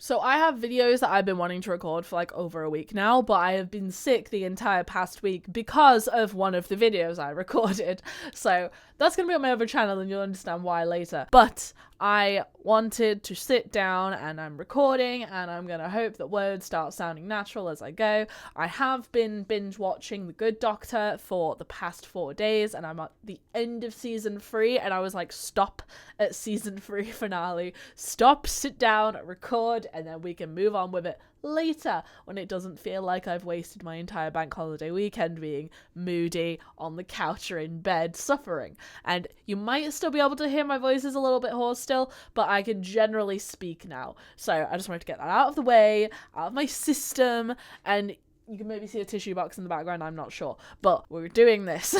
So I have videos that I've been wanting to record for like over a week now, but I have been sick the entire past week because of one of the videos I recorded. So that's going to be on my other channel and you'll understand why later. But I wanted to sit down and I'm recording and I'm going to hope that words start sounding natural as I go. I have been binge watching The Good Doctor for the past 4 days and I'm at the end of season 3 and I was like, stop at season 3 finale. Stop, sit down, record, and then we can move on with it later when it doesn't feel like I've wasted my entire bank holiday weekend being moody on the couch or in bed suffering. And you might still be able to hear my voice is a little bit hoarse still, but I can generally speak now. So I just wanted to get that out of the way, out of my system, and you can maybe see a tissue box in the background, I'm not sure, but we're doing this.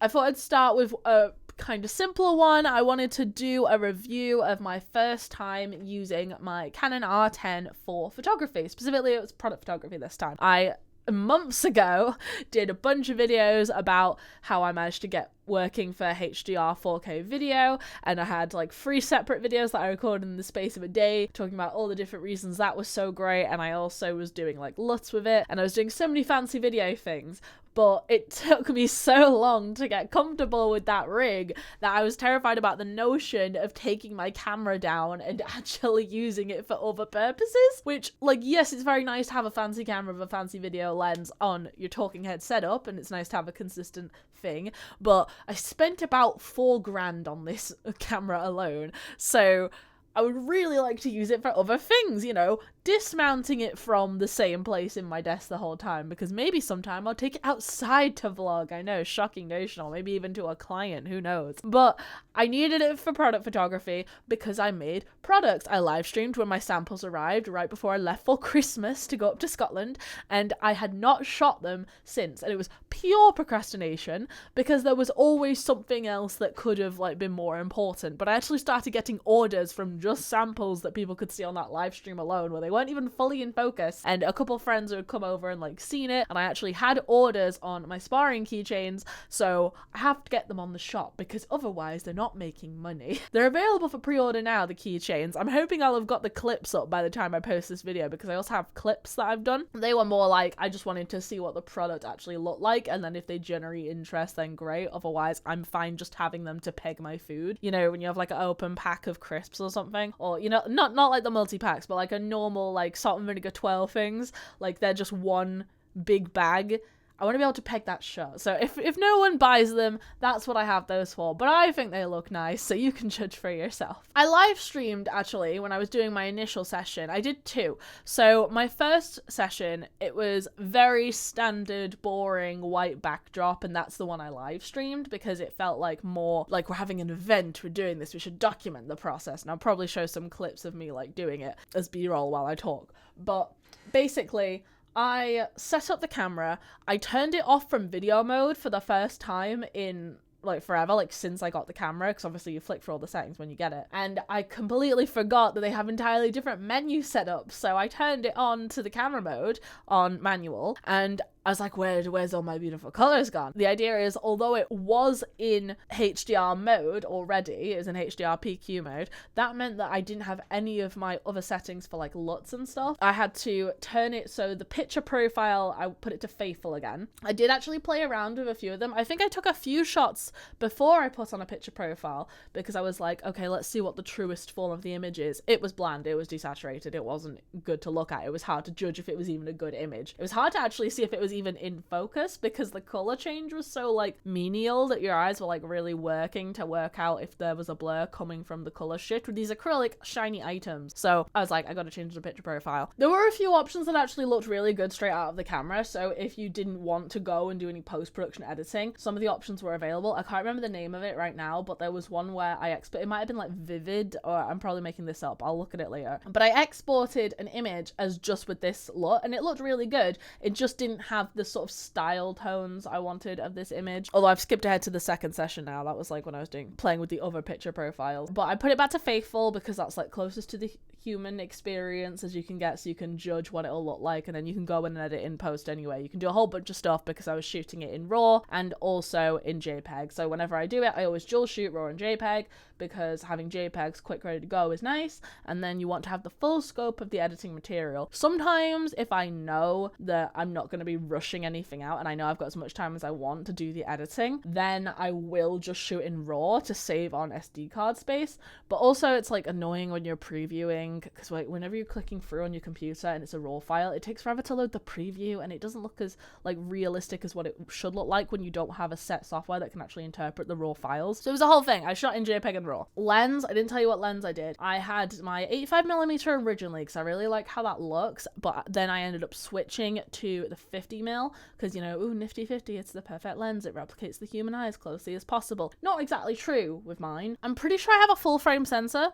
I thought I'd start with a kind of simpler one. I wanted to do a review of my first time using my Canon R10 for photography. Specifically, it was product photography this time. I months ago did a bunch of videos about how I managed to get working for HDR 4K video, and I had like 3 separate videos that I recorded in the space of a day talking about all the different reasons that was so great, and I also was doing like LUTs with it, and I was doing so many fancy video things. But it took me so long to get comfortable with that rig that I was terrified about the notion of taking my camera down and actually using it for other purposes. Which, like, yes, it's very nice to have a fancy camera with a fancy video lens on your talking head setup, and it's nice to have a consistent thing. But I spent about $4,000 on this camera alone. So I would really like to use it for other things, you know, dismounting it from the same place in my desk the whole time, because maybe sometime I'll take it outside to vlog. I know, shocking notion, or maybe even to a client, who knows. But I needed it for product photography because I made products. I live streamed when my samples arrived right before I left for Christmas to go up to Scotland, and I had not shot them since, and it was pure procrastination because there was always something else that could have like been more important. But I actually started getting orders from just samples that people could see on that live stream alone, where they weren't even fully in focus, and a couple of friends had come over and like seen it, and I actually had orders on my sparring keychains, so I have to get them on the shop because otherwise they're not making money. They're available for pre-order now, the keychains. I'm hoping I'll have got the clips up by the time I post this video, because I also have clips that I've done. They were more like, I just wanted to see what the product actually looked like, and then if they generate interest, then great. Otherwise, I'm fine just having them to peg my food. You know, when you have like an open pack of crisps or something, or, you know, not like the multi-packs, but like a normal like salt and vinegar 12 things, like they're just one big bag. I want to be able to peg that shut. So if no one buys them, that's what I have those for. But I think they look nice, so you can judge for yourself. I live streamed, actually, when I was doing my initial session. I did 2. So my first session, it was very standard, boring, white backdrop, and that's the one I live streamed because it felt like more like we're having an event, we're doing this, we should document the process. And I'll probably show some clips of me like doing it as B-roll while I talk. But basically, I set up the camera, I turned it off from video mode for the first time in like forever, like since I got the camera, because obviously you flick through all the settings when you get it, and I completely forgot that they have entirely different menu setups, so I turned it on to the camera mode on manual, and I was like, where's all my beautiful colors gone? The idea is, although it was in HDR mode already, it was in HDR PQ mode, that meant that I didn't have any of my other settings for like LUTs and stuff. I had to turn it so the picture profile, I put it to faithful again. I did actually play around with a few of them. I think I took a few shots before I put on a picture profile because I was like, okay, let's see what the truest form of the image is. It was bland, it was desaturated, it wasn't good to look at. It was hard to judge if it was even a good image. It was hard to actually see if it was even in focus because the color change was so like menial that your eyes were like really working to work out if there was a blur coming from the color shift with these acrylic shiny items. So I was like, I gotta change the picture profile. There were a few options that actually looked really good straight out of the camera, so if you didn't want to go and do any post-production editing, some of the options were available. I can't remember the name of it right now, but there was one where I it might have been like Vivid, or I'm probably making this up, I'll look at it later, but I exported an image as just with this LUT and it looked really good. It just didn't have have the sort of style tones I wanted of this image. Although I've skipped ahead to the second session now. That was like when I was playing with the other picture profiles. But I put it back to faithful because that's like closest to the human experience as you can get, so you can judge what it'll look like, and then you can go in and edit in post anyway. You can do a whole bunch of stuff because I was shooting it in RAW and also in JPEG. So whenever I do it, I always dual shoot RAW and JPEG because having JPEGs quick ready to go is nice, and then you want to have the full scope of the editing material. Sometimes if I know that I'm not going to be rushing anything out and I know I've got as much time as I want to do the editing, then I will just shoot in RAW to save on SD card space. But also it's like annoying when you're previewing because like whenever you're clicking through on your computer and it's a RAW file, it takes forever to load the preview and it doesn't look as like realistic as what it should look like when you don't have a set software that can actually interpret the RAW files. So it was a whole thing. I shot in JPEG and RAW. Lens, I didn't tell you what lens I did. I had my 85mm originally because I really like how that looks, but then I ended up switching to the 50mm because, you know, ooh, nifty 50, it's the perfect lens. It replicates the human eye as closely as possible. Not exactly true with mine. I'm pretty sure I have a full frame sensor.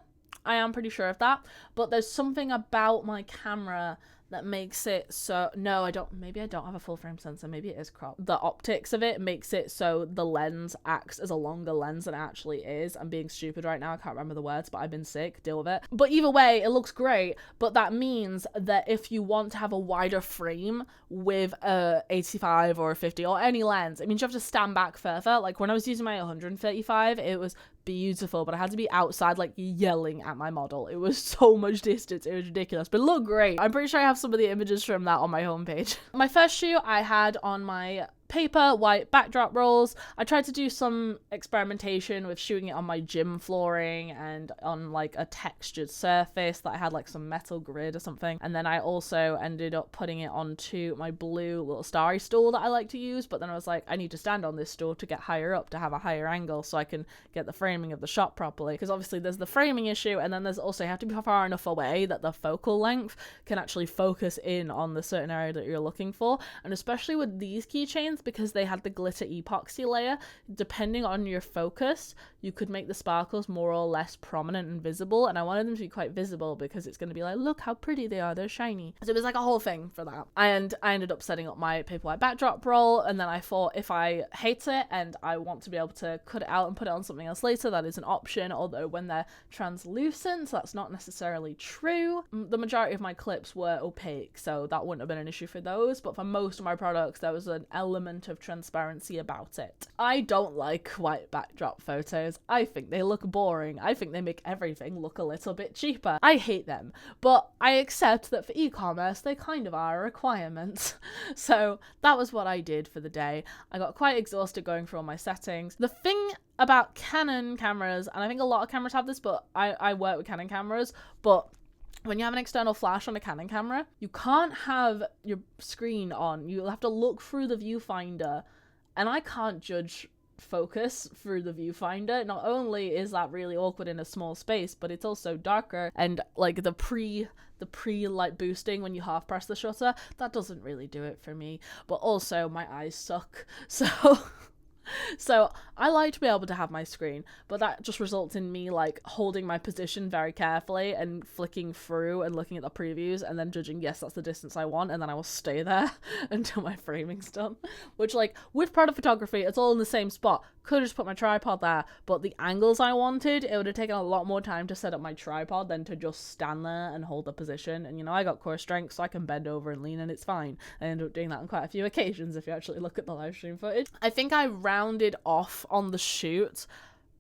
I am pretty sure of that, but there's something about my camera that makes it so, no, I don't, maybe I don't have a full frame sensor, maybe it is cropped. The optics of it makes it so the lens acts as a longer lens than it actually is. I'm being stupid right now, I can't remember the words, but I've been sick, deal with it. But either way, it looks great, but that means that if you want to have a wider frame with a 85 or a 50 or any lens, it means you have to stand back further. Like when I was using my 135, it was beautiful, but I had to be outside like yelling at my model. It was so much distance, it was ridiculous, but it looked great. I'm pretty sure I have some of the images from that on my homepage. My first shoot I had on my paper white backdrop rolls. I tried to do some experimentation with shooting it on my gym flooring and on like a textured surface that I had like some metal grid or something, and then I also ended up putting it onto my blue little starry stool that I like to use, but then I was like, I need to stand on this stool to get higher up to have a higher angle so I can get the framing of the shot properly, because obviously there's the framing issue, and then there's also you have to be far enough away that the focal length can actually focus in on the certain area that you're looking for. And especially with these keychains, because they had the glitter epoxy layer, depending on your focus, you could make the sparkles more or less prominent and visible, and I wanted them to be quite visible because it's going to be like, look how pretty they are, they're shiny. So it was like a whole thing for that. And I ended up setting up my paper white backdrop roll, and then I thought if I hate it and I want to be able to cut it out and put it on something else later, that is an option, although when they're translucent, that's not necessarily true. The majority of my clips were opaque, so that wouldn't have been an issue for those, but for most of my products there was an element of transparency about it. I don't like white backdrop photos. I think they look boring. I think they make everything look a little bit cheaper. I hate them, but I accept that for e-commerce they kind of are a requirement. So that was what I did for the day. I got quite exhausted going through all my settings. The thing about Canon cameras, and I think a lot of cameras have this, but I work with Canon cameras, but when you have an external flash on a Canon camera, you can't have your screen on. You'll have to look through the viewfinder, and I can't judge focus through the viewfinder. Not only is that really awkward in a small space, but it's also darker, and like the pre light boosting when you half press the shutter, that doesn't really do it for me. But also my eyes suck, so I like to be able to have my screen, but that just results in me like holding my position very carefully and flicking through and looking at the previews and then judging, yes, that's the distance I want, and then I will stay there until my framing's done. Which, like, with product photography, it's all in the same spot. Could have just put my tripod there, but the angles I wanted, it would have taken a lot more time to set up my tripod than to just stand there and hold the position. And, you know, I got core strength, so I can bend over and lean and it's fine. I ended up doing that on quite a few occasions if you actually look at the live stream footage. I think I rounded off on the shoot,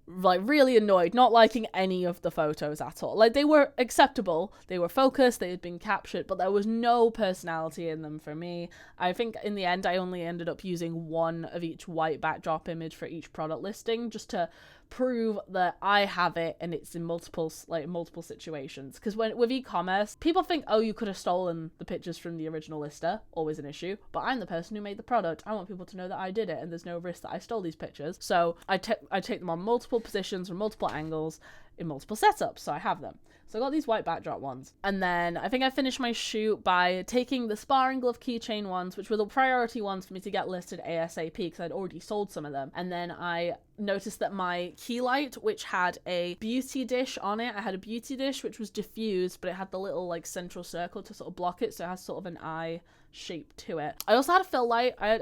like really annoyed, not liking any of the photos at all. Like, they were acceptable, they were focused, they had been captured, but there was no personality in them for me. I think in the end I only ended up using one of each white backdrop image for each product listing, just to prove that I have it and it's in multiple situations. Because with e-commerce, people think, oh, you could have stolen the pictures from the original lister, always an issue, but I'm the person who made the product. I want people to know that I did it and there's no risk that I stole these pictures. So I take them on multiple positions from multiple angles. in multiple setups, so I have them. So I got these white backdrop ones. And then I think I finished my shoot by taking the sparring glove keychain ones, which were the priority ones for me to get listed ASAP because I'd already sold some of them. And then I noticed that my key light, which had a beauty dish on it, I had a beauty dish which was diffused, but it had the little like central circle to sort of block it, so it has sort of an eye shape to it. I also had a fill light. I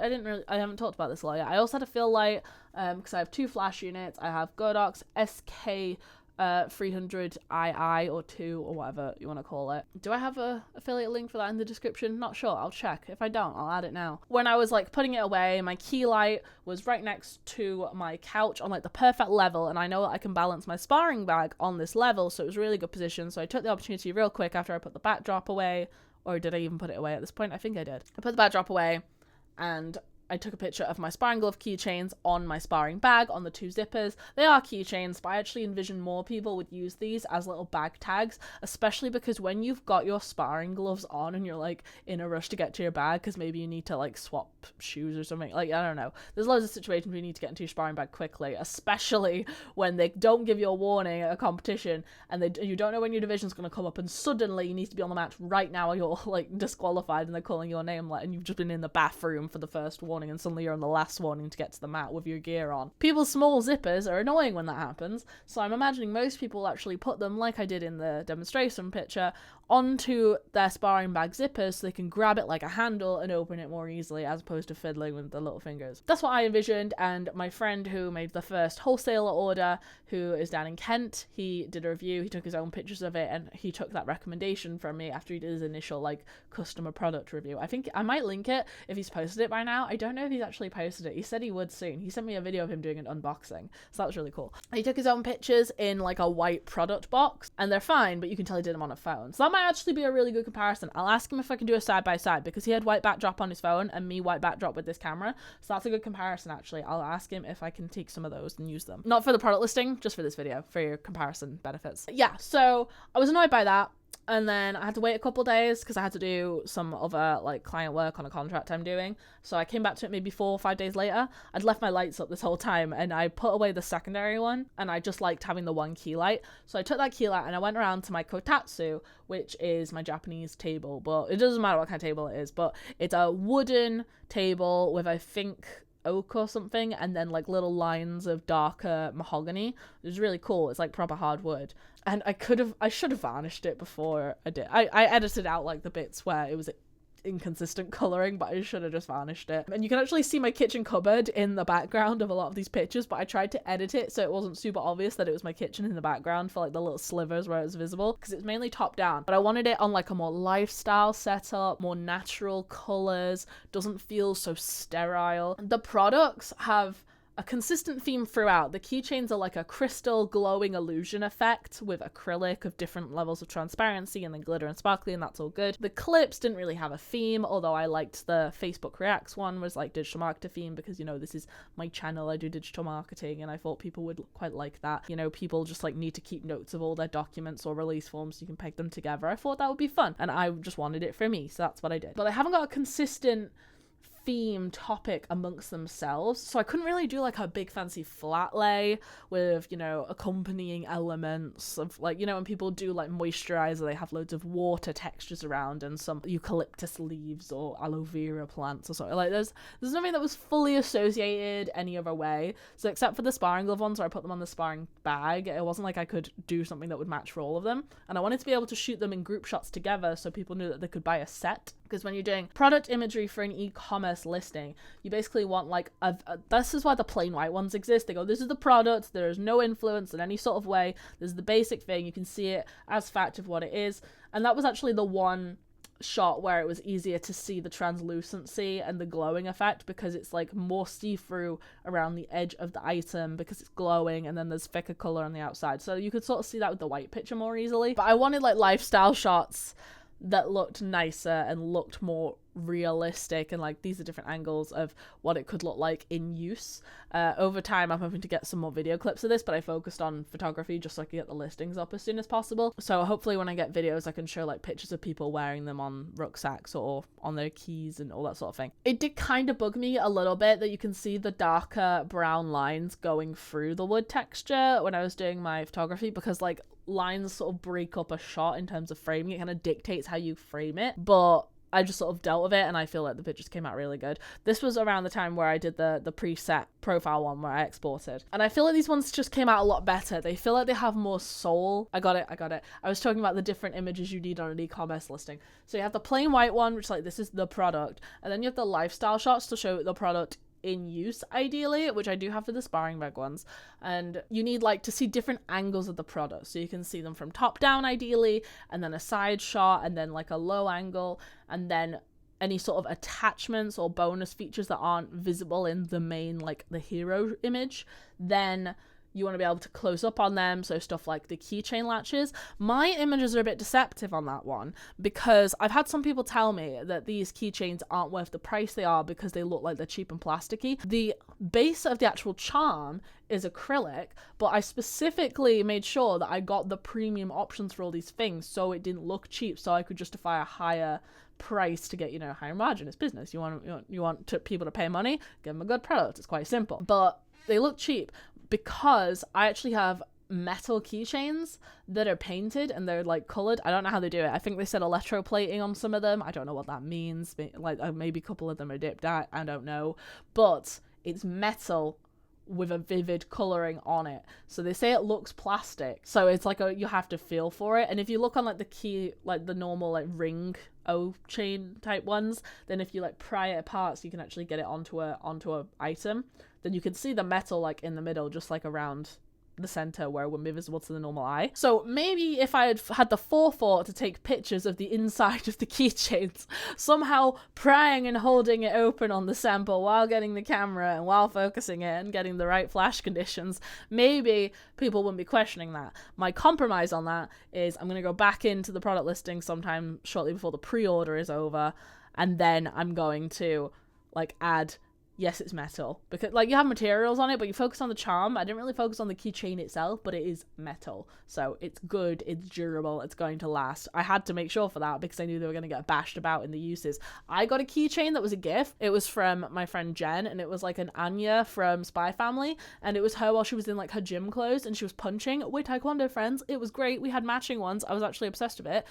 haven't talked about this a lot yet. I also had a fill light because I have 2 flash units. I have Godox SK 300II or 2 or whatever you want to call it. Do I have a affiliate link for that in the description? Not sure. I'll check. If I don't, I'll add it now. When I was like putting it away, my key light was right next to my couch on like the perfect level, and I know that I can balance my sparring bag on this level, so it was a really good position. So I took the opportunity real quick after I put the backdrop away, or did I even put it away at this point? I think I did. I put the backdrop away and I took a picture of my sparring glove keychains on my sparring bag on the 2 zippers. They are keychains, but I actually envision more people would use these as little bag tags, especially because when you've got your sparring gloves on and you're like in a rush to get to your bag because maybe you need to like swap shoes or something, like I don't know, there's loads of situations where you need to get into your sparring bag quickly, especially when they don't give you a warning at a competition and you don't know when your division's going to come up and suddenly you need to be on the match right now or you're like disqualified and they're calling your name and you've just been in the bathroom for the first warning and suddenly you're on the last warning to get to the mat with your gear on. People's small zippers are annoying when that happens, so I'm imagining most people actually put them, like I did in the demonstration picture, onto their sparring bag zippers so they can grab it like a handle and open it more easily as opposed to fiddling with the little fingers. That's what I envisioned, and my friend who made the first wholesaler order, who is down in Kent, he did a review, he took his own pictures of it, and he took that recommendation from me after he did his initial like customer product review. I think I might link it if he's posted it by now. I don't know if he's actually posted it. He said he would soon. He sent me a video of him doing an unboxing, so that was really cool. He took his own pictures in like a white product box, and they're fine, but you can tell he did them on a phone, so that might actually be a really good comparison. I'll ask him if I can do a side by side because he had white backdrop on his phone and me white backdrop with this camera, so that's a good comparison. Actually, I'll ask him if I can take some of those and use them, not for the product listing, just for this video, for your comparison benefits. Yeah, so I was annoyed by that. And then I had to wait a couple days because I had to do some other like client work on a contract I'm doing. So I came back to it maybe 4 or 5 days later. I'd left my lights up this whole time and I put away the secondary one and I just liked having the one key light. So I took that key light and I went around to my kotatsu, which is my Japanese table, but it doesn't matter what kind of table it is, but it's a wooden table with, I think, oak or something, and then like little lines of darker mahogany. It was really cool. It's like proper hardwood, and I should have varnished it before I did. I edited out like the bits where it was inconsistent coloring, but I should have just varnished it. And you can actually see my kitchen cupboard in the background of a lot of these pictures, but I tried to edit it so it wasn't super obvious that it was my kitchen in the background for like the little slivers where it was visible, because it's mainly top down, but I wanted it on like a more lifestyle setup, more natural colors, doesn't feel so sterile. The products have a consistent theme throughout. The keychains are like a crystal glowing illusion effect with acrylic of different levels of transparency and then glitter and sparkly, and that's all good. The clips didn't really have a theme, although I liked the Facebook Reacts one was like digital marketer theme because, you know, this is my channel, I do digital marketing, and I thought people would quite like that. You know, people just like need to keep notes of all their documents or release forms so you can peg them together. I thought that would be fun and I just wanted it for me, so that's what I did. But I haven't got a consistent theme topic amongst themselves, so I couldn't really do like a big fancy flat lay with, you know, accompanying elements of like, you know, when people do like moisturizer, they have loads of water textures around and some eucalyptus leaves or aloe vera plants or something. Like there's nothing that was fully associated any other way, so except for the sparring glove ones where I put them on the sparring bag, it wasn't like I could do something that would match for all of them, and I wanted to be able to shoot them in group shots together so people knew that they could buy a set, because when you're doing product imagery for an e-commerce listing, you basically want like this is why the plain white ones exist. They go, this is the product, there is no influence in any sort of way, this is the basic thing, you can see it as fact of what it is. And that was actually the one shot where it was easier to see the translucency and the glowing effect, because it's like more see-through around the edge of the item because it's glowing, and then there's thicker color on the outside, so you could sort of see that with the white picture more easily. But I wanted like lifestyle shots that looked nicer and looked more realistic, and like these are different angles of what it could look like in use. Over time I'm hoping to get some more video clips of this, but I focused on photography just so I can get the listings up as soon as possible. So hopefully when I get videos I can show like pictures of people wearing them on rucksacks or on their keys and all that sort of thing. It did kind of bug me a little bit that you can see the darker brown lines going through the wood texture when I was doing my photography, because like lines sort of break up a shot in terms of framing. It kind of dictates how you frame it, but I just sort of dealt with it and I feel like the pictures came out really good. This was around the time where I did the preset profile one where I exported, and I feel like these ones just came out a lot better. They feel like they have more soul. I got it. I was talking about the different images you need on an e-commerce listing. So you have the plain white one, which like this is the product, and then you have the lifestyle shots to show the product in use ideally, which I do have for the sparring bag ones, and you need like to see different angles of the product, so you can see them from top down ideally, and then a side shot, and then like a low angle, and then any sort of attachments or bonus features that aren't visible in the main, like the hero image. Then you want to be able to close up on them, so stuff like the keychain latches. My images are a bit deceptive on that one, because I've had some people tell me that these keychains aren't worth the price they are because they look like they're cheap and plasticky. The base of the actual charm is acrylic, but I specifically made sure that I got the premium options for all these things so it didn't look cheap, so I could justify a higher price to get, you know, higher margin. It's business. You want people to pay money, give them a good product. It's quite simple. But they look cheap because I actually have metal keychains that are painted and they're like colored. I don't know how they do it. I think they said electroplating on some of them. I don't know what that means. Like maybe a couple of them are dipped out. I don't know. But it's metal with a vivid coloring on it, so they say it looks plastic, so it's like you have to feel for it. And if you look on like the key, like the normal like ring O chain type ones, then if you like pry it apart so you can actually get it onto a item, then you can see the metal like in the middle, just like around the center where it wouldn't be visible to the normal eye. So maybe if I had the forethought to take pictures of the inside of the keychains, somehow prying and holding it open on the sample while getting the camera and while focusing it and getting the right flash conditions, maybe people wouldn't be questioning that. My compromise on that is I'm going to go back into the product listing sometime shortly before the pre-order is over, and then I'm going to like add, yes, it's metal, because like you have materials on it, but you focus on the charm. I didn't really focus on the keychain itself, but it is metal, so it's good, it's durable, it's going to last. I had to make sure for that because I knew they were going to get bashed about in the uses. I got a keychain that was a gift. It was from my friend Jen, and it was like an Anya from Spy Family, and it was her while she was in like her gym clothes and she was punching. We're taekwondo friends. It was great. We had matching ones. I was actually obsessed with it.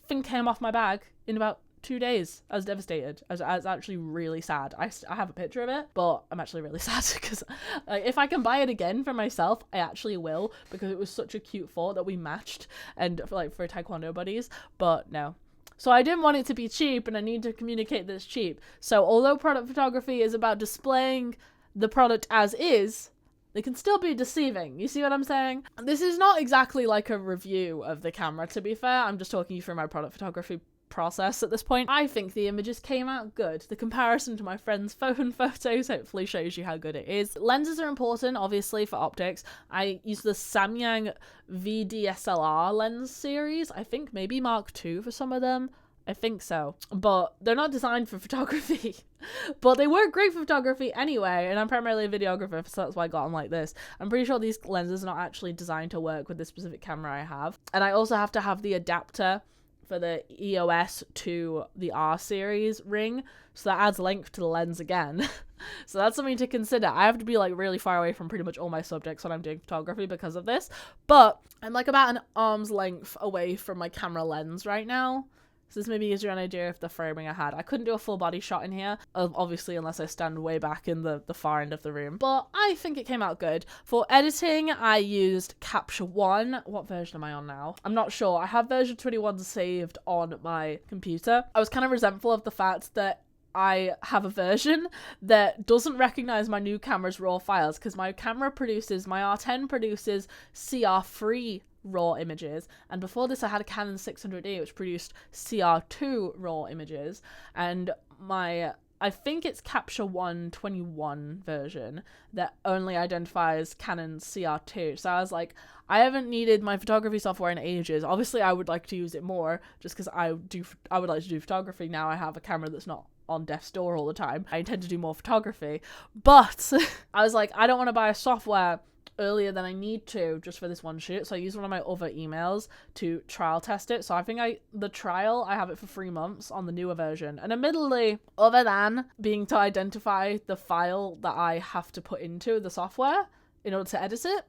Thing came off my bag in about 2 days. I was devastated. I was actually really sad. I have a picture of it, but I'm actually really sad because if I can buy it again for myself, I actually will, because it was such a cute thought that we matched and for taekwondo buddies. But no. So I didn't want it to be cheap, and I need to communicate that it's cheap. So although product photography is about displaying the product as is, they can still be deceiving. You see what I'm saying? This is not exactly like a review of the camera, to be fair. I'm just talking you through my product photography process at this point. I think the images came out good. The comparison to my friend's phone photos hopefully shows you how good it is. Lenses are important, obviously, for optics. I use the Samyang VDSLR lens series. I think maybe Mark II for some of them. I think so. But they're not designed for photography. But they work great for photography anyway, and I'm primarily a videographer, so that's why I got them like this. I'm pretty sure these lenses are not actually designed to work with this specific camera I have. And I also have to have the adapter for the EOS to the R series ring, so that adds length to the lens again. So that's something to consider. I have to be like really far away from pretty much all my subjects when I'm doing photography because of this, but I'm like about an arm's length away from my camera lens right now. So this maybe gives you an idea of the framing I had. I couldn't do a full body shot in here, obviously, unless I stand way back in the far end of the room. But I think it came out good. For editing, I used Capture One. What version am I on now? I'm not sure. I have version 21 saved on my computer. I was kind of resentful of the fact that I have a version that doesn't recognize my new camera's raw files, because my R10 produces CR3 raw images, and before this I had a Canon 600D which produced CR2 raw images, and my I think it's Capture One 21 version that only identifies Canon CR2. So I was like, I haven't needed my photography software in ages. Obviously, I would like to use it more just because I would like to do photography now. I have a camera that's not on death's door all the time. I intend to do more photography, but I was like, I don't want to buy a software earlier than I need to just for this one shoot, so I used one of my other emails to trial test it. So I think the trial, I have it for 3 months on the newer version, and admittedly, other than being to identify the file that I have to put into the software in order to edit it,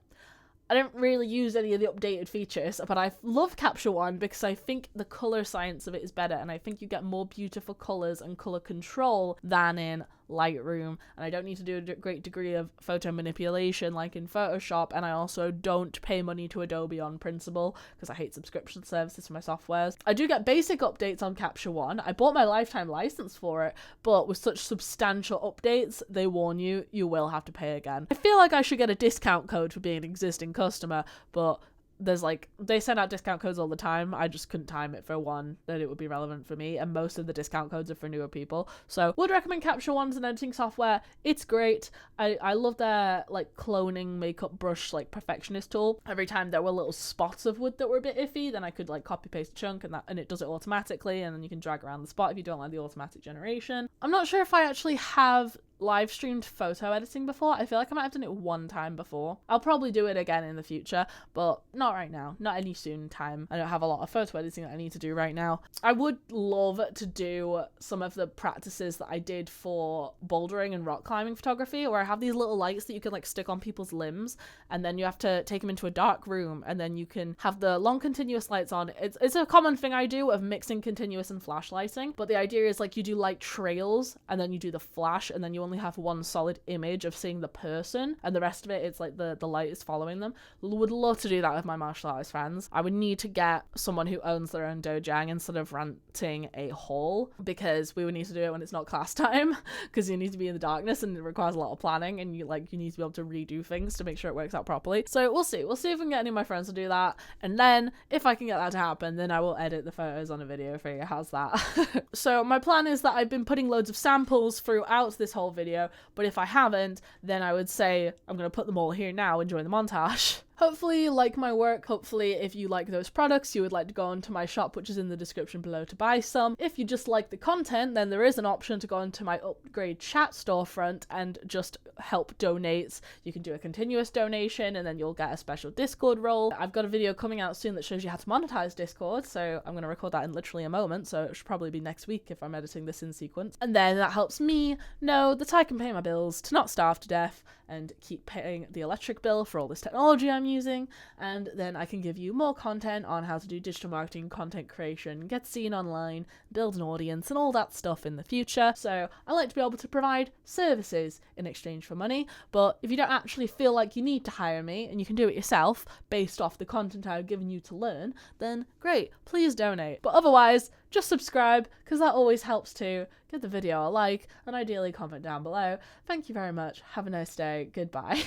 I don't really use any of the updated features, but I love Capture One because I think the color science of it is better, and I think you get more beautiful colors and color control than in Lightroom, and I don't need to do a great degree of photo manipulation like in Photoshop, and I also don't pay money to Adobe on principle because I hate subscription services for my softwares. I do get basic updates on Capture One. I bought my lifetime license for it, but with such substantial updates, they warn you, you will have to pay again. I feel like I should get a discount code for being an existing customer, but there's like, they send out discount codes all the time. I just couldn't time it for one that it would be relevant for me, and most of the discount codes are for newer people. So would recommend Capture One as an editing software. It's great. I love their like cloning makeup brush like perfectionist tool. Every time there were little spots of wood that were a bit iffy, then I could like copy paste a chunk and it does it automatically, and then you can drag around the spot if you don't like the automatic generation. I'm not sure if I actually have live streamed photo editing before. I feel like I might have done it one time before. I'll probably do it again in the future, but not right now, not any soon time. I don't have a lot of photo editing that I need to do right now. I would love to do some of the practices that I did for bouldering and rock climbing photography, where I have these little lights that you can like stick on people's limbs, and then you have to take them into a dark room, and then you can have the long continuous lights on. It's a common thing I do of mixing continuous and flash lighting, but the idea is like you do light trails and then you do the flash, and then you only have one solid image of seeing the person, and the rest of it, it's like the light is following them. Would love to do that with my martial artist friends. I would need to get someone who owns their own dojang instead of renting a hall, because we would need to do it when it's not class time, because you need to be in the darkness and it requires a lot of planning, and you need to be able to redo things to make sure it works out properly. So we'll see if we can get any of my friends to do that, and then if I can get that to happen, then I will edit the photos on a video for you. How's that? So my plan is that I've been putting loads of samples throughout this whole video, but if I haven't, then I would say I'm going to put them all here now. Enjoy the montage. Hopefully you like my work. Hopefully if you like those products, you would like to go onto my shop, which is in the description below, to buy some. If you just like the content, then there is an option to go into my upgrade chat storefront and just help donate. You can do a continuous donation and then you'll get a special Discord role. I've got a video coming out soon that shows you how to monetize Discord, so I'm going to record that in literally a moment, so it should probably be next week if I'm editing this in sequence. And then that helps me know that I can pay my bills to not starve to death and keep paying the electric bill for all this technology I'm using, and then I can give you more content on how to do digital marketing, content creation, get seen online, build an audience, and all that stuff in the future. So I like to be able to provide services in exchange for money, but if you don't actually feel like you need to hire me and you can do it yourself based off the content I've given you to learn, then great, please donate. But otherwise, just subscribe, because that always helps too. Give the video a like, and ideally comment down below. Thank you very much. Have a nice day. Goodbye.